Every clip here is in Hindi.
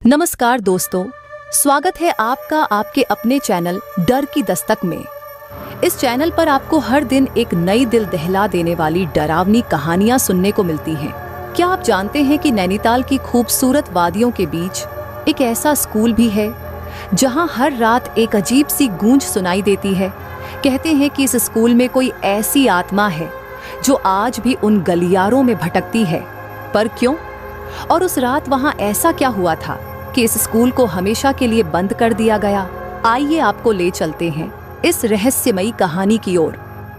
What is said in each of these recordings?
नमस्कार दोस्तों, स्वागत है आपका आपके अपने चैनल डर की दस्तक में। इस चैनल पर आपको हर दिन एक नई दिल दहला देने वाली डरावनी कहानियां सुनने को मिलती हैं। क्या आप जानते हैं कि नैनीताल की खूबसूरत वादियों के बीच एक ऐसा स्कूल भी है जहां हर रात एक अजीब सी गूंज सुनाई देती है। कहते हैं कि इस स्कूल में कोई ऐसी आत्मा है जो आज भी उन गलियारों में भटकती है। पर क्यों? और उस रात वहां ऐसा क्या हुआ था कि इस स्कूल को हमेशा के लिए बंद कर दिया गया? आइए आपको ले चलते हैं इस रहस्यमयी कहानी की ओर।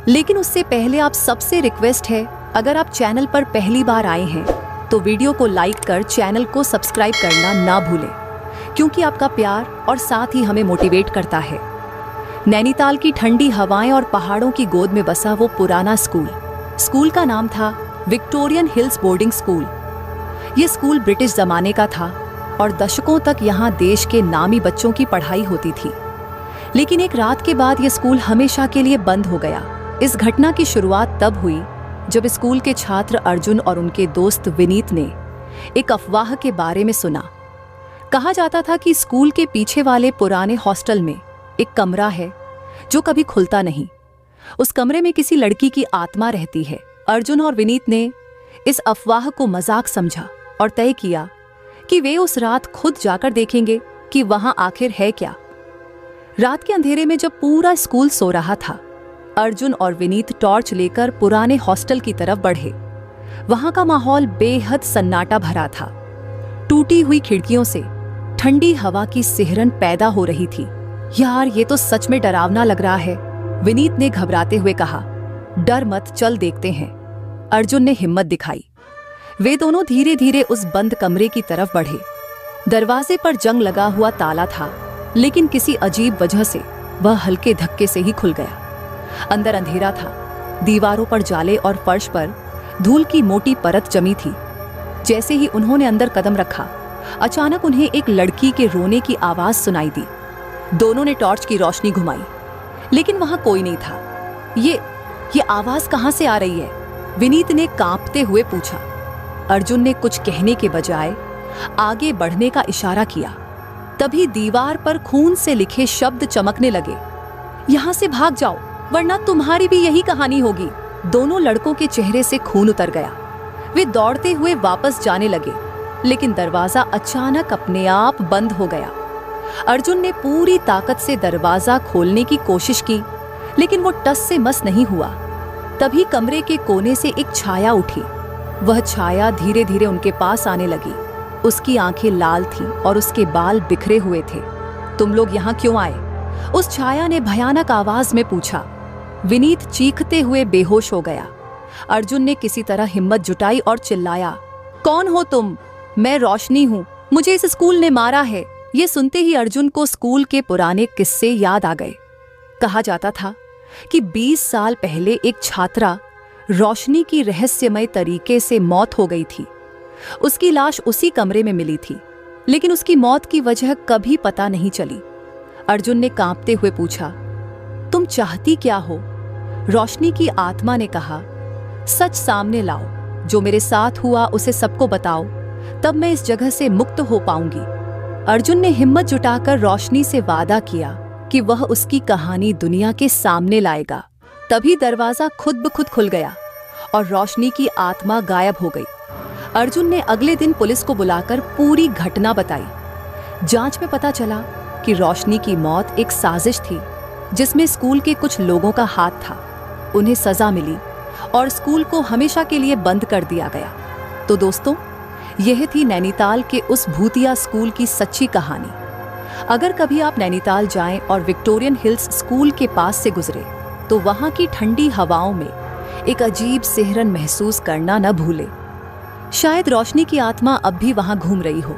लेकिन उससे पहले आप सबसे रिक्वेस्ट है, अगर आप चैनल पर पहली बार आए हैं तो वीडियो को लाइक कर चैनल को सब्सक्राइब करना ना भूलें, क्योंकि आपका प्यार और साथ ही हमें मोटिवेट करता है। नैनीताल की ठंडी हवाएं और पहाड़ों की गोद में बसा वो पुराना स्कूल का नाम था विक्टोरियन हिल्स बोर्डिंग स्कूल। ये स्कूल ब्रिटिश जमाने का था और दशकों तक यहाँ देश के नामी बच्चों की पढ़ाई होती थी। लेकिन एक रात के बाद ये स्कूल हमेशा के लिए बंद हो गया। इस घटना की शुरुआत तब हुई जब स्कूल के छात्र अर्जुन और उनके दोस्त विनीत ने एक अफवाह के बारे में सुना। कहा जाता था कि स्कूल के पीछे वाले पुराने हॉस्टल में एक कमरा है जो कभी खुलता नहीं। उस कमरे में किसी लड़की की आत्मा रहती है। अर्जुन और विनीत ने इस अफवाह को मजाक समझा और तय किया कि वे उस रात खुद जाकर देखेंगे कि वहां आखिर है क्या। रात के अंधेरे में जब पूरा स्कूल सो रहा था, अर्जुन और विनीत टॉर्च लेकर पुराने हॉस्टल की तरफ बढ़े। वहां का माहौल बेहद सन्नाटा भरा था। टूटी हुई खिड़कियों से ठंडी हवा की सिहरन पैदा हो रही थी। यार, ये तो सच में डरावना लग रहा है, विनीत ने घबराते हुए कहा। डर मत, चल देखते हैं, अर्जुन ने हिम्मत दिखाई। वे दोनों धीरे धीरे उस बंद कमरे की तरफ बढ़े। दरवाजे पर जंग लगा हुआ ताला था, लेकिन किसी अजीब वजह से वह हल्के धक्के से ही खुल गया। अंदर अंधेरा था। दीवारों पर जाले और फर्श पर धूल की मोटी परत जमी थी। जैसे ही उन्होंने अंदर कदम रखा, अचानक उन्हें एक लड़की के रोने की आवाज सुनाई दी। दोनों ने टॉर्च की रोशनी घुमाई, लेकिन वहां कोई नहीं था। ये आवाज कहां से आ रही है? विनीत ने कांपते हुए पूछा। अर्जुन ने कुछ कहने के बजाय आगे बढ़ने का इशारा किया। तभी दीवार पर खून से लिखे शब्द चमकने लगे। यहां से भाग जाओ, वरना तुम्हारी भी यही कहानी होगी। दोनों लड़कों के चेहरे से खून उतर गया। वे दौड़ते हुए वापस जाने लगे, लेकिन दरवाजा अचानक अपने आप बंद हो गया। अर्जुन ने पूरी ताकत से दरवाजा खोलने की कोशिश की, लेकिन वो टस से मस नहीं हुआ। तभी कमरे के कोने से एक छाया उठी। वह छाया धीरे धीरे उनके पास आने लगी। उसकी आंखें लाल थीं और उसके बाल बिखरे हुए थे। तुम लोग यहाँ क्यों आए? उस छाया ने भयानक आवाज में पूछा। विनीत चीखते हुए बेहोश हो गया। अर्जुन ने किसी तरह हिम्मत जुटाई और चिल्लाया, कौन हो तुम? मैं रोशनी हूँ, मुझे इस स्कूल ने मारा है। ये सुनते ही अर्जुन को स्कूल के पुराने किस्से याद आ गए। कहा जाता था कि 20 साल पहले एक छात्रा रोशनी की रहस्यमय तरीके से मौत हो गई थी। उसकी लाश उसी कमरे में मिली थी, लेकिन उसकी मौत की वजह कभी पता नहीं चली। अर्जुन ने कांपते हुए पूछा, तुम चाहती क्या हो? रोशनी की आत्मा ने कहा, सच सामने लाओ। जो मेरे साथ हुआ उसे सबको बताओ, तब मैं इस जगह से मुक्त हो पाऊंगी। अर्जुन ने हिम्मत जुटाकर रोशनी से वादा किया कि वह उसकी कहानी दुनिया के सामने लाएगा। तभी दरवाजा खुद ब खुद खुल गया और रोशनी की आत्मा गायब हो गई। अर्जुन ने अगले दिन पुलिस को बुलाकर पूरी घटना बताई। जांच में पता चला कि रोशनी की मौत एक साजिश थी, जिसमें स्कूल के कुछ लोगों का हाथ था। उन्हें सजा मिली और स्कूल को हमेशा के लिए बंद कर दिया गया। तो दोस्तों, यह थी नैनीताल के उस भूतिया स्कूल की सच्ची कहानी। अगर कभी आप नैनीताल जाएं और विक्टोरियन हिल्स स्कूल के पास से गुजरे, तो वहां की ठंडी हवाओं में एक अजीब सिहरन महसूस करना न भूलें। शायद रोशनी की आत्मा अब भी वहां घूम रही हो।